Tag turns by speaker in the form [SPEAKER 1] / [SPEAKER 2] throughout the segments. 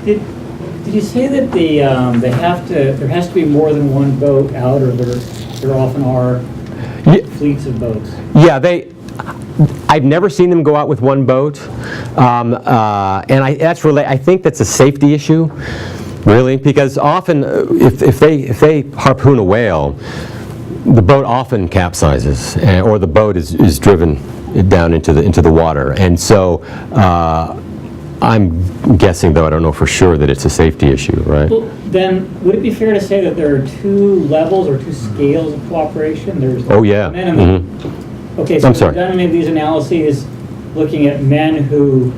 [SPEAKER 1] Did you say that there has to be more than one boat out, or there often are fleets of boats?
[SPEAKER 2] Yeah, I've never seen them go out with one boat, and I think that's a safety issue, really, because often if they harpoon a whale, the boat often capsizes, or the boat is driven down into the water, and so I'm guessing, though I don't know for sure, that it's a safety issue, right?
[SPEAKER 1] Well, then would it be fair to say that there are two levels or two scales of cooperation? There's men and Okay, so we've done any of these analyses looking at men who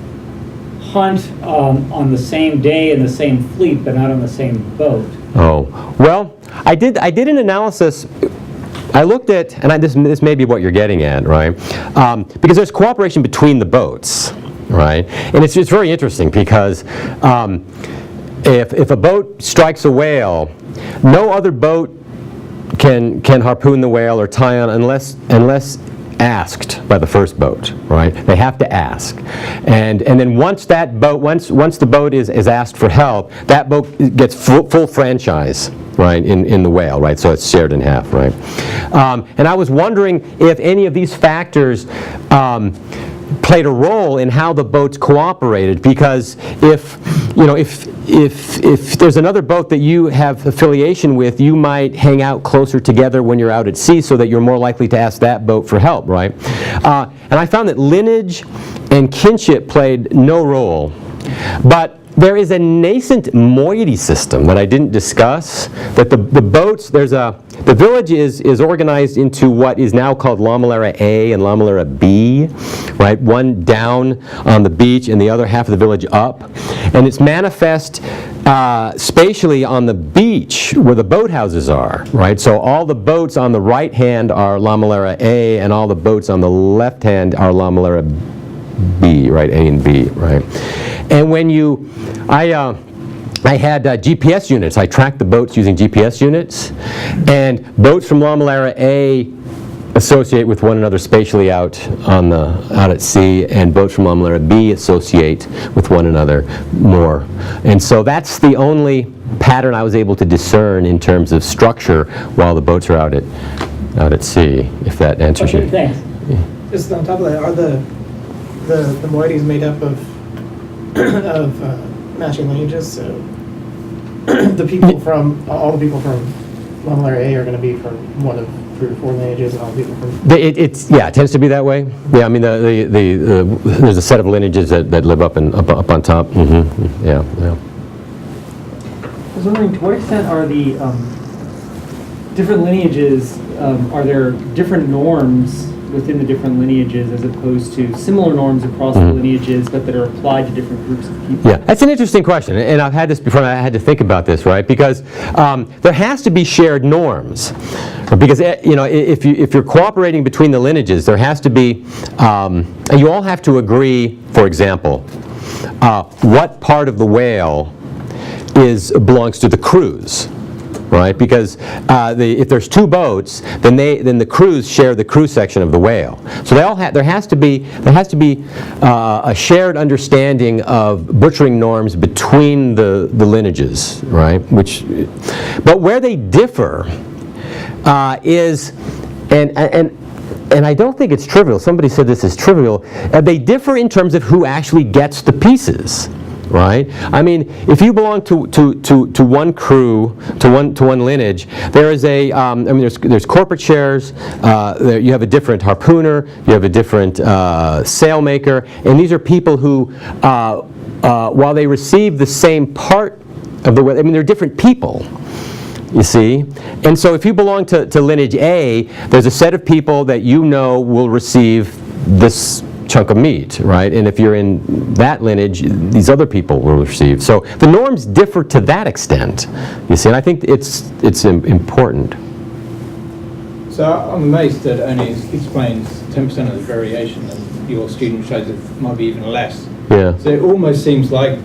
[SPEAKER 1] hunt on the same day in the same fleet, but not on the same boat.
[SPEAKER 2] Oh, well, I did an analysis. I looked at, and this may be what you're getting at, right? Because there's cooperation between the boats, right? And it's very interesting because if a boat strikes a whale, no other boat can harpoon the whale or tie on unless asked by the first boat, right? They have to ask, and then once the boat is asked for help, that boat gets full franchise, right, in the whale, right? So it's shared in half, right? And I was wondering if any of these factors played a role in how the boats cooperated, because if there's another boat that you have affiliation with, you might hang out closer together when you're out at sea so that you're more likely to ask that boat for help, right? And I found that lineage and kinship played no role. But there is a nascent moiety system that I didn't discuss, that the boats, the village is organized into what is now called Lamalera A and Lamalera B, right? One down on the beach and the other half of the village up. And it's manifest spatially on the beach where the boathouses are, right? So all the boats on the right hand are Lamalera A, and all the boats on the left hand are Lamalera B, right? A and B, right? And when I had GPS units. I tracked the boats using GPS units, and boats from Lamalera A associate with one another spatially out at sea, and boats from Lamalera B associate with one another more. And so that's the only pattern I was able to discern in terms of structure while the boats are out at sea. If that answers you.
[SPEAKER 1] Thanks.
[SPEAKER 3] Just on top of that, are the moieties made up of matching lineages? So all the people from Lamalera A are going to be from one of 3 or 4 lineages, and all the people from...
[SPEAKER 2] It tends to be that way. Yeah, I mean, there's a set of lineages that live up on top. Mm-hmm. Yeah.
[SPEAKER 4] I was wondering, to what extent are the different lineages, are there different norms within the different lineages as opposed to similar norms across the lineages but that are applied to different groups of people?
[SPEAKER 2] Yeah, that's an interesting question, and I've had this before, and I had to think about this, right? Because there has to be shared norms, because if you're cooperating between the lineages, there has to be, you all have to agree, for example, what part of the whale belongs to the crews. Right, because if there's 2 boats, then the crews share the crew section of the whale. So there has to be a shared understanding of butchering norms between the lineages, right? But where they differ is, and I don't think it's trivial. Somebody said this is trivial. They differ in terms of who actually gets the pieces. Right? I mean, if you belong to one crew, to one lineage, there is there's corporate shares. You have a different harpooner. You have a different sailmaker, and these are people who, while they receive the same part of the whale, I mean, they're different people. You see? And so if you belong to lineage A, there's a set of people that will receive this chunk of meat, right? And if you're in that lineage, these other people will receive. So the norms differ to that extent, you see, and I think it's important.
[SPEAKER 5] So I'm amazed that only explains 10% of the variation, and your student shows it might be even less.
[SPEAKER 2] Yeah.
[SPEAKER 5] So it almost seems like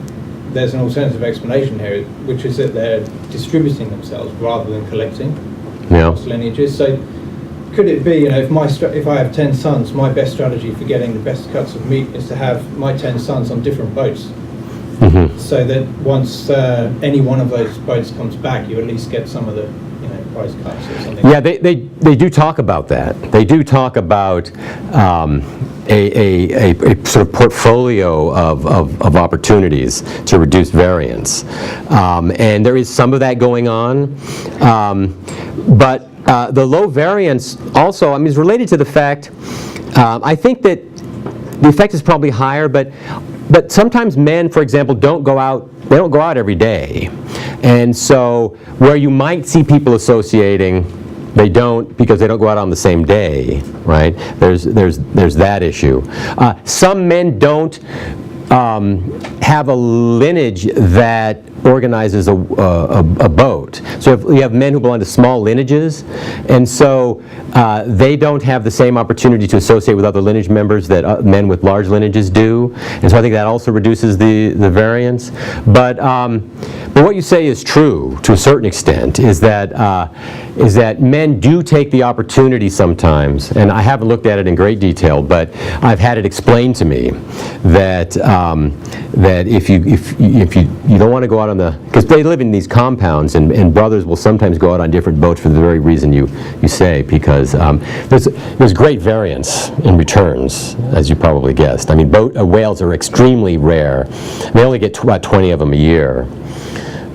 [SPEAKER 5] there's an alternative explanation here, which is that they're distributing themselves rather than collecting across lineages. So could it be, if I have 10 sons, my best strategy for getting the best cuts of meat is to have my 10 sons on different boats, so that once any one of those boats comes back, you at least get some of the price cuts or something.
[SPEAKER 2] Yeah, they do talk about that. They do talk about a sort of portfolio of opportunities to reduce variance. And there is some of that going on. But the low variance also, I mean, is related to the fact, I think that the effect is probably higher, but sometimes men, for example, don't go out every day. And so where you might see people associating, they don't, because they don't go out on the same day, right? There's that issue. Some men don't have a lineage that organizes a boat. So if you have men who belong to small lineages, and so they don't have the same opportunity to associate with other lineage members that men with large lineages do. And so I think that also reduces the variance. But what you say is true to a certain extent, is that men do take the opportunity sometimes, and I haven't looked at it in great detail, but I've had it explained to me that that if you don't want to go out on the, because they live in these compounds, and brothers will sometimes go out on different boats for the very reason you say, because there's great variance in returns, as you probably guessed. I mean, whales are extremely rare. They only get about 20 of them a year,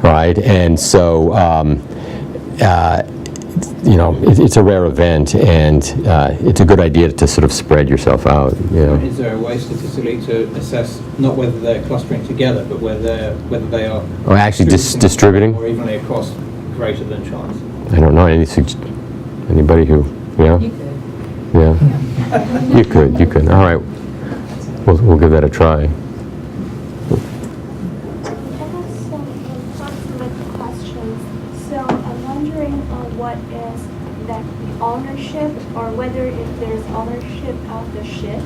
[SPEAKER 2] right? And so it's a rare event, and it's a good idea to sort of spread yourself out.
[SPEAKER 5] Is there a way statistically to assess not whether they're clustering together, but whether they are
[SPEAKER 2] actually distributing
[SPEAKER 5] more evenly across greater than chance?
[SPEAKER 2] I don't know. Anybody who, yeah?
[SPEAKER 6] You could.
[SPEAKER 2] Yeah. You could. All right. We'll give that a try.
[SPEAKER 7] I have some approximate questions. So I'm wondering what is that ownership, or whether if there's ownership of the ship,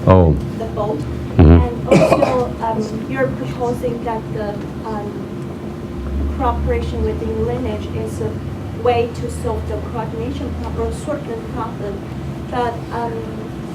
[SPEAKER 7] the boat, and also you're proposing that the cooperation within lineage is a way to solve the coordination problem or assortment problem. But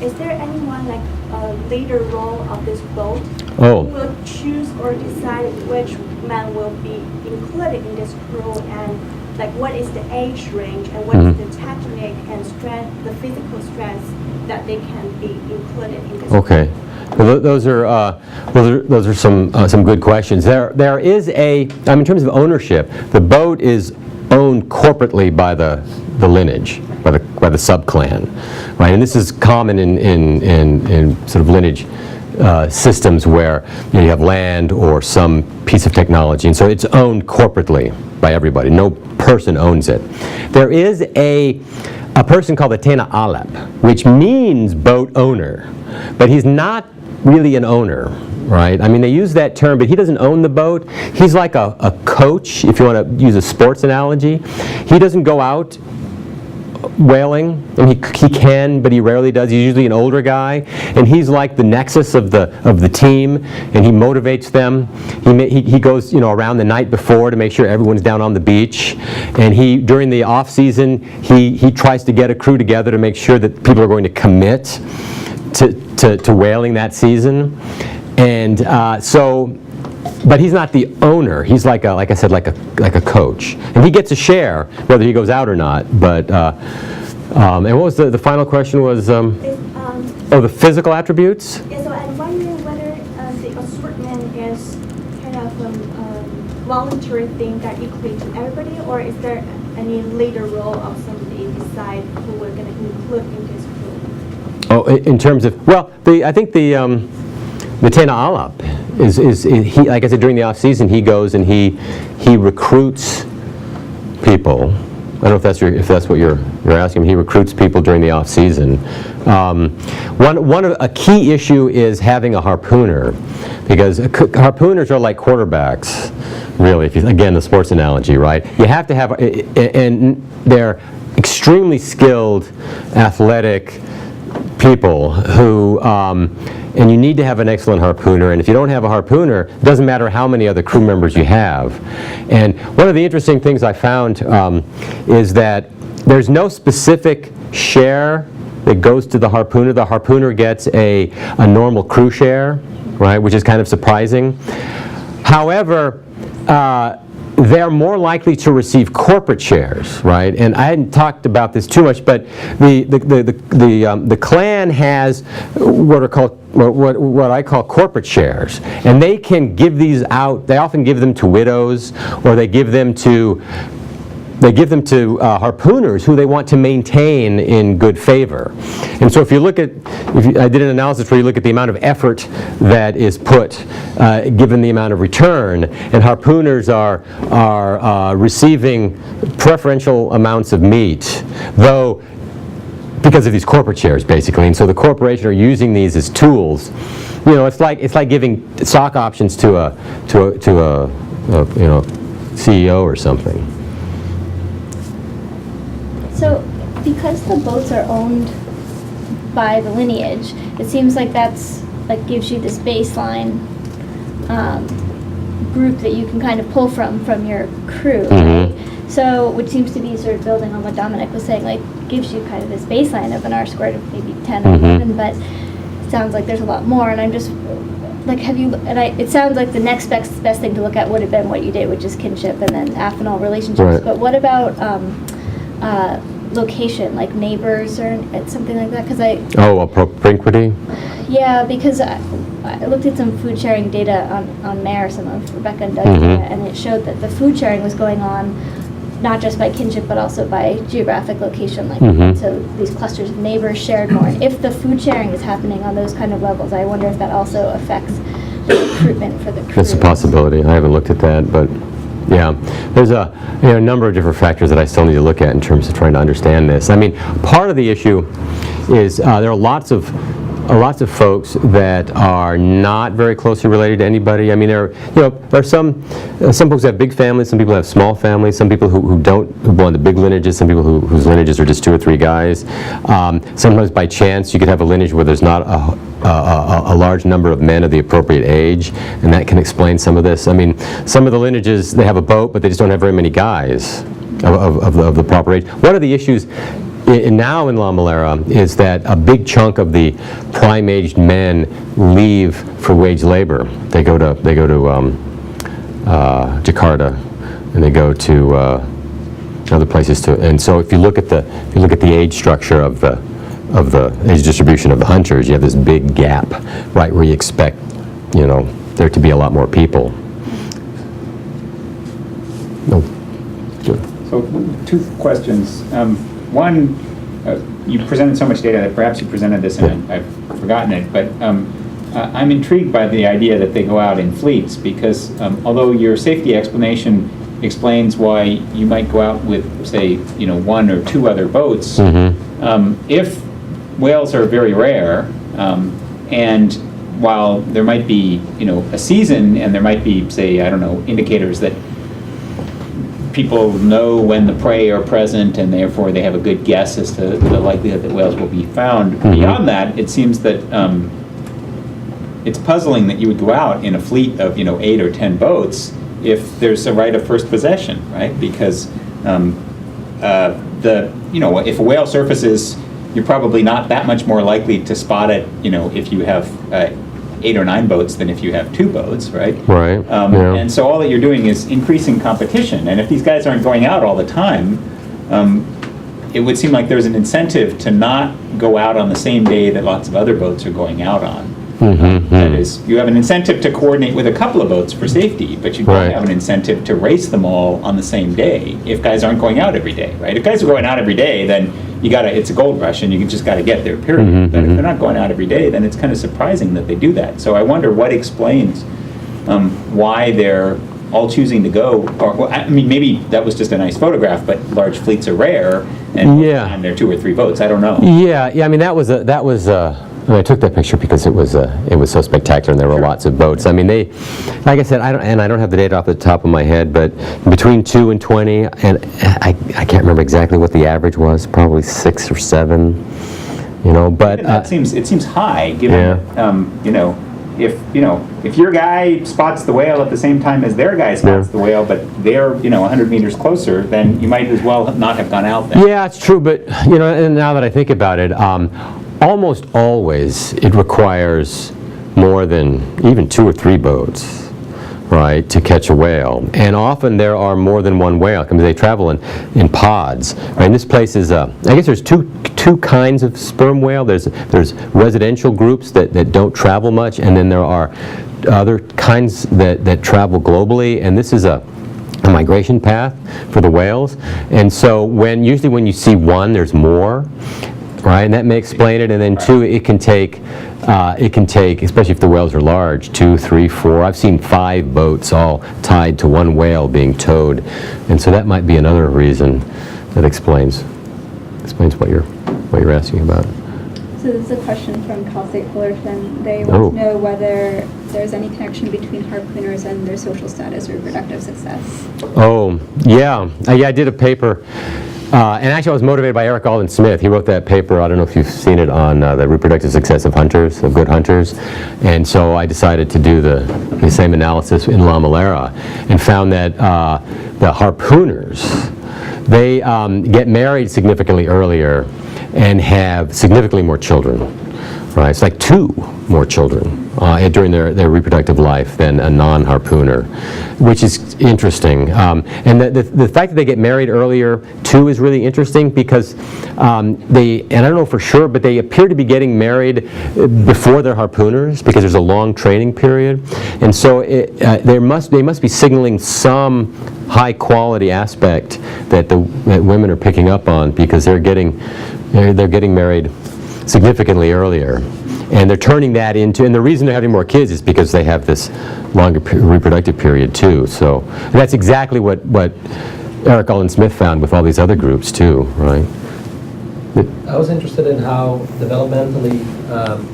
[SPEAKER 7] is there anyone like a leader role of this boat who will choose or decide which man will be included in this crew, and like what is the age range and what is the technique and strength, the physical strength that they can be included in this
[SPEAKER 2] Okay. Well, those are some good questions. There is in terms of ownership, the boat is owned corporately by the lineage, by the subclan, right? And this is common in sort of lineage systems where you have land or some piece of technology, and so it's owned corporately by everybody. No person owns it. There is a person called the tèna, which means boat owner, but he's not really an owner, right? I mean, they use that term, but he doesn't own the boat. He's like a coach, if you want to use a sports analogy. He doesn't go out whaling, and he can, but he rarely does. He's usually an older guy, and he's like the nexus of the team, and he motivates them. He goes around the night before to make sure everyone's down on the beach, and during the off season he tries to get a crew together to make sure that people are going to commit to whaling that season. And but he's not the owner. He's like I said, like a coach, and he gets a share whether he goes out or not. But and what was the final question was? The physical attributes.
[SPEAKER 7] Yeah, so I'm wondering whether the assortment is kind of a voluntary thing that equates to everybody, or is there any leader role of somebody decide who we're going to include in this group?
[SPEAKER 2] Oh, in terms of, well, I think the tèna is he, like I said, during the off season he goes and he recruits people. I don't know if that's what you're asking. He recruits people during the off season. A key issue is having a harpooner, because harpooners are like quarterbacks, really. Again, the sports analogy, right? You have to have, and they're extremely skilled, athletic people who, and you need to have an excellent harpooner, and if you don't have a harpooner, it doesn't matter how many other crew members you have. And one of the interesting things I found is that there's no specific share that goes to the harpooner. The harpooner gets a normal crew share, right, which is kind of surprising. However, they're more likely to receive corporate shares, right? And I hadn't talked about this too much, but the clan has what are called what I call corporate shares, and they can give these out. They often give them to widows, or they give them to harpooners who they want to maintain in good favor. And so if you look at, I did an analysis where you look at the amount of effort that is put given the amount of return, and harpooners are receiving preferential amounts of meat, though because of these corporate shares, basically. And so the corporation are using these as tools. You know, it's like giving stock options to a CEO or something.
[SPEAKER 6] So, because the boats are owned by the lineage, it seems like that's like gives you this baseline group that you can kind of pull from your crew, right? So, which seems to be sort of building on what Dominic was saying, like gives you kind of this baseline of an R squared of maybe 10 or 11, but it sounds like there's a lot more. And I'm just like, it sounds like the next best thing to look at would have been what you did, which is kinship and then affinal relationships. Right. But what about location, like neighbors or something like that? Because
[SPEAKER 2] propinquity?
[SPEAKER 6] Yeah, because I looked at some food sharing data on Mare, some of Rebecca and Doug's data, and it showed that the food sharing was going on not just by kinship but also by geographic location. Like so these clusters of neighbors shared more. And if the food sharing is happening on those kind of levels, I wonder if that also affects the recruitment for the crew.
[SPEAKER 2] That's a possibility. I haven't looked at that, but yeah, there's a number of different factors that I still need to look at in terms of trying to understand this. I mean, part of the issue is there are lots of folks that are not very closely related to anybody. I mean, there are some folks that have big families, some people have small families, some people who belong to big lineages, some people whose lineages are just 2 or 3 guys. Sometimes by chance you could have a lineage where there's not a large number of men of the appropriate age, and that can explain some of this. I mean, some of the lineages, they have a boat, but they just don't have very many guys of the proper age. One of the issues now in Lamalera is that a big chunk of the prime-aged men leave for wage labor. They go to Jakarta, and they go to other places too. And so if you look at the age structure of the age distribution of the hunters, you have this big gap, right, where you expect, there to be a lot more people. No.
[SPEAKER 8] So 2 questions. One, you presented so much data that perhaps you presented this and I've forgotten it, but I'm intrigued by the idea that they go out in fleets because although your safety explanation explains why you might go out with, say, 1 or 2 other boats, if whales are very rare, and while there might be, a season and there might be, say, I don't know, indicators that people know when the prey are present and therefore they have a good guess as to the likelihood that whales will be found. Beyond that, it seems that it's puzzling that you would go out in a fleet of 8 or 10 boats if there's a right of first possession, right? Because if a whale surfaces, you're probably not that much more likely to spot it, if you have 8 or 9 boats than if you have 2 boats, right?
[SPEAKER 2] Right.
[SPEAKER 8] And so all that you're doing is increasing competition. And if these guys aren't going out all the time, it would seem like there's an incentive to not go out on the same day that lots of other boats are going out on. That is, you have an incentive to coordinate with a couple of boats for safety, but you don't have an incentive to race them all on the same day if guys aren't going out every day, right? If guys are going out every day, then it's a gold rush and you just got to get there, period. But if they're not going out every day, then it's kind of surprising that they do that. So I wonder what explains why they're all choosing to go, or I mean, maybe that was just a nice photograph, but large fleets are rare, and there are 2 or 3 boats. I don't know.
[SPEAKER 2] Yeah. I mean, I took that picture because it was so spectacular, and there were lots of boats. I mean, like I said, I don't have the data off the top of my head, but between 2 and 20, and I can't remember exactly what the average was, probably 6 or 7, But
[SPEAKER 8] it seems high, given if your guy spots the whale at the same time as their guy spots the whale, but they're 100 meters closer, then you might as well not have gone out there.
[SPEAKER 2] Yeah, it's true, but and now that I think about it. Almost always, it requires more than even 2 or 3 boats. right, to catch a whale. And often there are more than one whale. I mean, they travel in pods. Right? And this place is, I guess there's two kinds of sperm whale. There's residential groups that don't travel much, and then there are other kinds that travel globally. And this is a migration path for the whales. And so usually when you see one, there's more. Right, and that may explain it. And then two, it can take, especially if the whales are large, 2, 3, 4. I've seen 5 boats all tied to one whale being towed, and so that might be another reason that explains what you're asking about.
[SPEAKER 9] So this is a question from Cal State Fullerton. They want to know whether there's any connection between harpooners and their social status or reproductive success. Oh,
[SPEAKER 2] yeah. I did a paper. And actually I was motivated by Eric Alden Smith. He wrote that paper, I don't know if you've seen it, on the reproductive success of hunters, of good hunters. And so I decided to do the same analysis in Lamalera and found that the harpooners, they get married significantly earlier and have significantly more children. Right, it's like 2 more children during their reproductive life than a non-harpooner, which is interesting. And the fact that they get married earlier too is really interesting because and I don't know for sure, but they appear to be getting married before they're harpooners because there's a long training period, and so they must be signaling some high quality aspect that women are picking up on because they're getting married significantly earlier, and they're turning that into, and the reason they're having more kids is because they have this longer reproductive period too. So that's exactly what Eric Alden Smith found with all these other groups too, right?
[SPEAKER 10] I was interested in how developmentally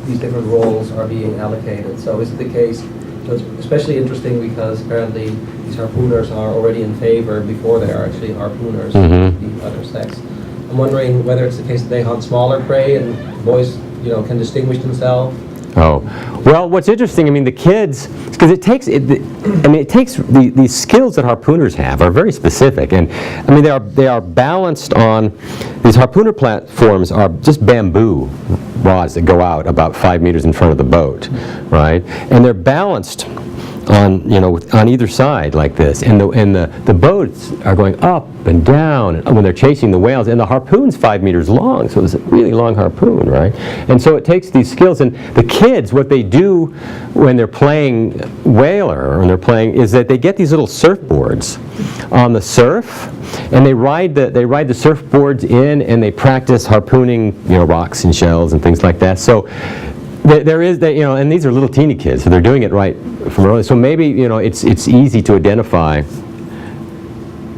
[SPEAKER 10] these different roles are being allocated. So is it the case, it's especially interesting because apparently these harpooners are already in favor before they are actually harpooners of the other sex. I'm wondering whether it's the case that they hunt smaller prey and boys, can distinguish themselves.
[SPEAKER 2] Oh, well, what's interesting, I mean, the kids, because it takes these skills that harpooners have are very specific, and I mean they are balanced on, these harpooner platforms are just bamboo rods that go out about 5 meters in front of the boat, right? And they're balanced on on either side like this, and the boats are going up and down when they're chasing the whales, and the harpoon's 5 meters long, so it's a really long harpoon, right? And so it takes these skills, and the kids, what they do when they're playing whaler and they're playing is that they get these little surfboards on the surf, and they ride the surfboards in, and they practice harpooning rocks and shells and things like that. So there is that, and these are little teeny kids, so they're doing it right from early. So maybe it's easy to identify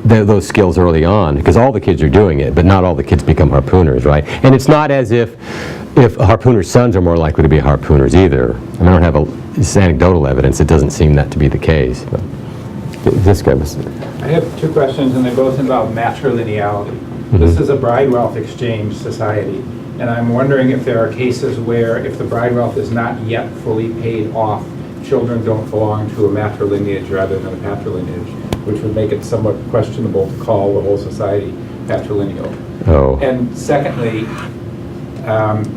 [SPEAKER 2] those skills early on because all the kids are doing it, but not all the kids become harpooners, right? And it's not as if harpooners' sons are more likely to be harpooners either. I don't have this anecdotal evidence. It doesn't seem that to be the case. But this guy was.
[SPEAKER 11] I have 2 questions, and they both involve matrilineality. This is a bride wealth exchange society. And I'm wondering if there are cases where if the bride wealth is not yet fully paid off, children don't belong to a matrilineage rather than a patrilineage, which would make it somewhat questionable to call the whole society patrilineal.
[SPEAKER 2] Oh.
[SPEAKER 11] And secondly,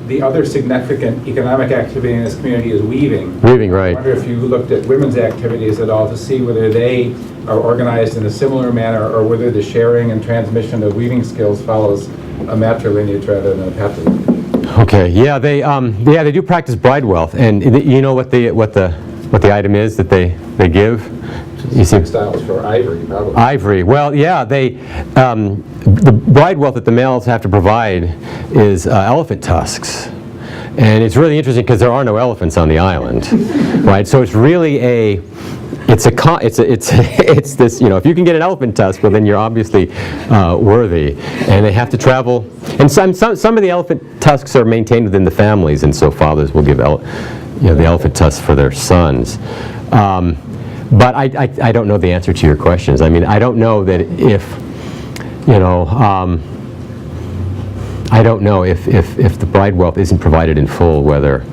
[SPEAKER 11] the other significant economic activity in this community is weaving.
[SPEAKER 2] Weaving, right.
[SPEAKER 11] I wonder if you looked at women's activities at all to see whether they are organized in a similar manner or whether the sharing and transmission of weaving skills follows a matrilineage rather than a patrilineage.
[SPEAKER 2] Okay, yeah, they do practice bride wealth, and you know what the item is that they give? You see,
[SPEAKER 11] textiles for ivory, probably.
[SPEAKER 2] Ivory. Well, yeah, the bride wealth that the males have to provide is elephant tusks, and it's really interesting because there are no elephants on the island, right? So it's really it's this, if you can get an elephant tusk, well then you're obviously worthy, and they have to travel, and some of the elephant tusks are maintained within the families, and so fathers will give the elephant tusks for their sons. But I don't know the answer to your questions. I mean, I don't know that if I don't know if the bride wealth isn't provided in full, whether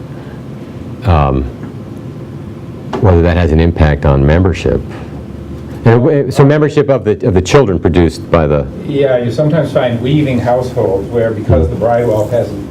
[SPEAKER 2] that has an impact on membership. And so membership of the children produced by the...
[SPEAKER 11] Yeah, you sometimes find weaving households where because the bride wealth hasn't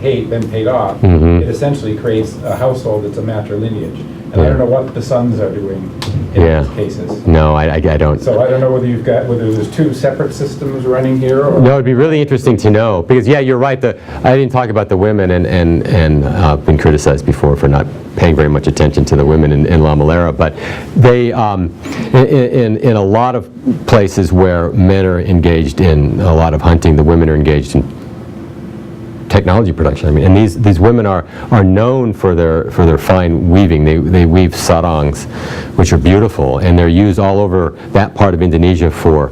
[SPEAKER 11] been paid off, it essentially creates a household that's a matrilineage. And I don't know what the sons are doing
[SPEAKER 2] Yeah.
[SPEAKER 11] these cases.
[SPEAKER 2] No, I don't.
[SPEAKER 11] So I don't know whether there's two separate systems running here, or?
[SPEAKER 2] No, it'd be really interesting to know, because yeah, you're right. I didn't talk about the women, and I've been criticized before for not paying very much attention to the women in Lamalera, but they, in a lot of places where men are engaged in a lot of hunting, the women are engaged in technology production. I mean, and these women are known for their fine weaving. They weave sarongs, which are beautiful, and they're used all over that part of Indonesia for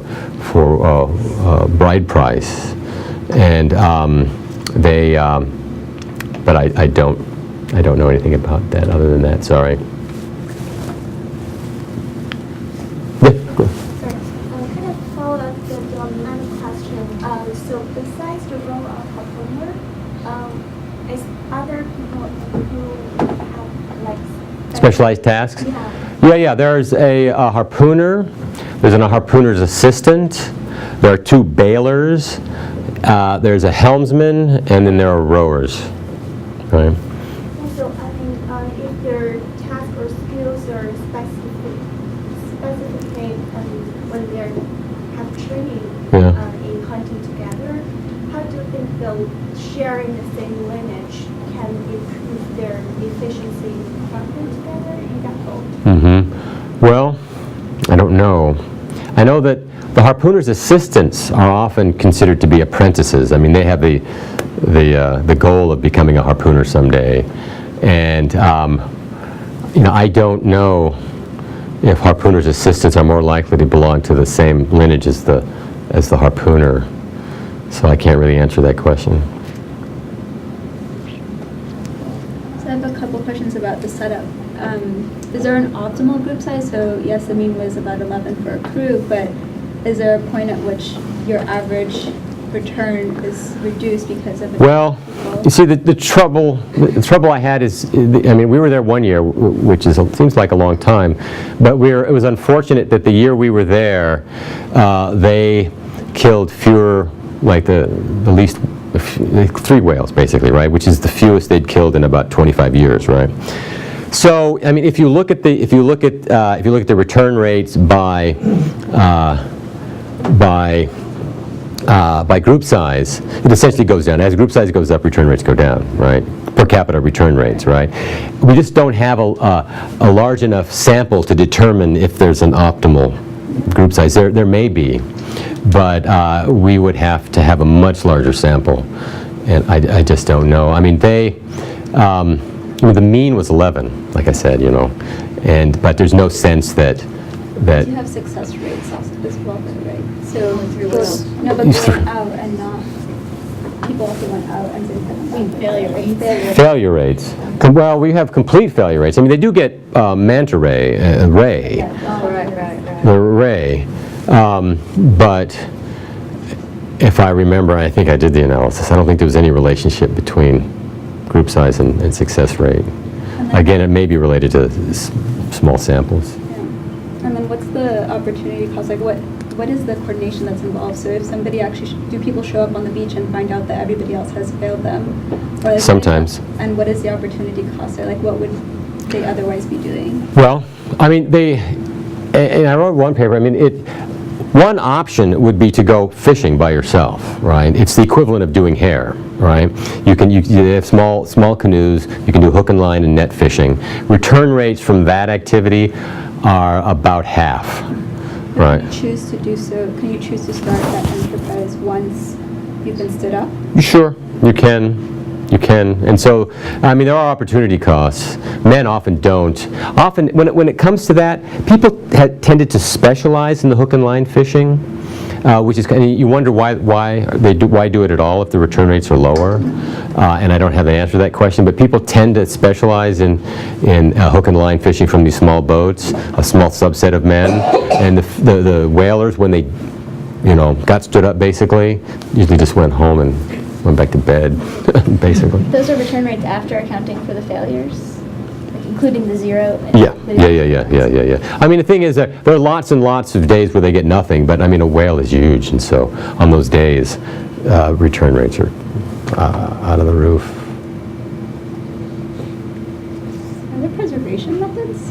[SPEAKER 2] bride price. And but I don't know anything about that other than that. Sorry.
[SPEAKER 7] Sorry, kind of follow up with Man's question. So besides the role of harpooner, is other people who have like
[SPEAKER 2] Specialized tasks?
[SPEAKER 7] Yeah.
[SPEAKER 2] Yeah. There's a harpooner. There's a harpooner's assistant. There are 2 bailers. There's a helmsman, and then there are rowers. Right.
[SPEAKER 7] So I mean, if their tasks or skills are specifically when they're have training in hunting together, how do you think sharing the same lineage can improve their efficiency in hunting together in that boat?
[SPEAKER 2] Well, I don't know. I know that the harpooner's assistants are often considered to be apprentices. I mean, they have the goal of becoming a harpooner someday, and I don't know if harpooner's assistants are more likely to belong to the same lineage as the harpooner. So I can't really answer that question.
[SPEAKER 9] So I have a couple questions about the setup. Is there an optimal group size? So yes, the mean was about 11 for a crew, but is there a point at which your average return is reduced because of
[SPEAKER 2] Well, you see, the trouble I had is, I mean, we were there 1 year, which seems like a long time, but it was unfortunate that the year we were there, they killed fewer, like the least, 3 whales basically, right, which is the fewest they'd killed in about 25 years, right? So, I mean, if you look at the return rates by group size, it essentially goes down. As group size goes up, return rates go down, right? Per capita return rates, right? We just don't have a large enough sample to determine if there's an optimal group size. There may be, but we would have to have a much larger sample, and I just don't know. I mean, the mean was 11, like I said, but there's no sense that
[SPEAKER 9] you have success rates also as well, right? So but going out and not people also went out and didn't failure rates.
[SPEAKER 2] Failure rates. Well, we have complete failure rates. I mean, they do get manta ray, the ray, but if I remember, I think I did the analysis. I don't think there was any relationship between group size and success rate. Again, it may be related to small samples.
[SPEAKER 9] And then what's the opportunity cost? Like what is the coordination that's involved? So if somebody actually, do people show up on the beach and find out that everybody else has failed them? Or
[SPEAKER 2] Sometimes.
[SPEAKER 9] And what is the opportunity cost there? Like what would they otherwise be doing?
[SPEAKER 2] Well, I mean, and I wrote one paper, I mean, one option would be to go fishing by yourself, right? It's the equivalent of doing hair, right? You have small canoes, you can do hook and line and net fishing. Return rates from that activity are about half, right?
[SPEAKER 9] Can you choose to do so? Can you choose to start that enterprise once you've been stood up?
[SPEAKER 2] Sure, you can. And so, I mean, there are opportunity costs. Men often don't. Often, when it comes to that, people tended to specialize in the hook and line fishing, which is kind of, you wonder why do it at all if the return rates are lower. And I don't have an answer to that question, but people tend to specialize in hook and line fishing from these small boats, a small subset of men, and the whalers, when they got stood up, basically usually just went home and went back to bed, basically.
[SPEAKER 6] Those are return rates after accounting for the failures, like including the 0.
[SPEAKER 2] Yeah. I mean, the thing is that there are lots and lots of days where they get nothing, but I mean, a whale is huge, and so on those days, return rates are out of the roof.
[SPEAKER 9] Are there preservation methods?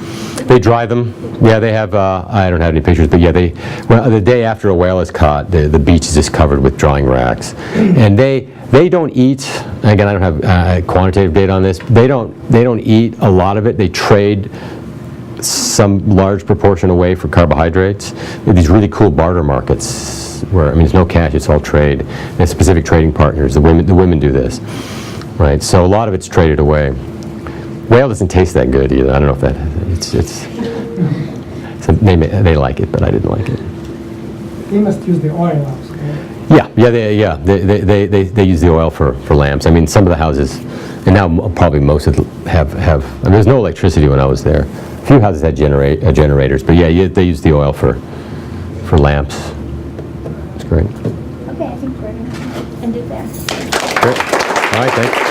[SPEAKER 2] They dry them. Yeah, they have, I don't have any pictures, but yeah, the day after a whale is caught, the beach is just covered with drying racks. And they don't eat, again, I don't have quantitative data on this, they don't eat a lot of it. They trade some large proportion away for carbohydrates. These really cool barter markets where, I mean, there's no cash, it's all trade. And specific trading partners, the women do this, right? So a lot of it's traded away. Whale doesn't taste that good either. I don't know if that, so they like it, but I didn't like it.
[SPEAKER 12] They must use the oil also.
[SPEAKER 2] They use the oil for lamps. I mean, some of the houses, and now probably most of them have I mean, there's no electricity when I was there. A few houses had generators, but yeah, they use the oil for lamps. It's great.
[SPEAKER 6] Okay, I think we're going to end it there.
[SPEAKER 2] Great. All right, thanks.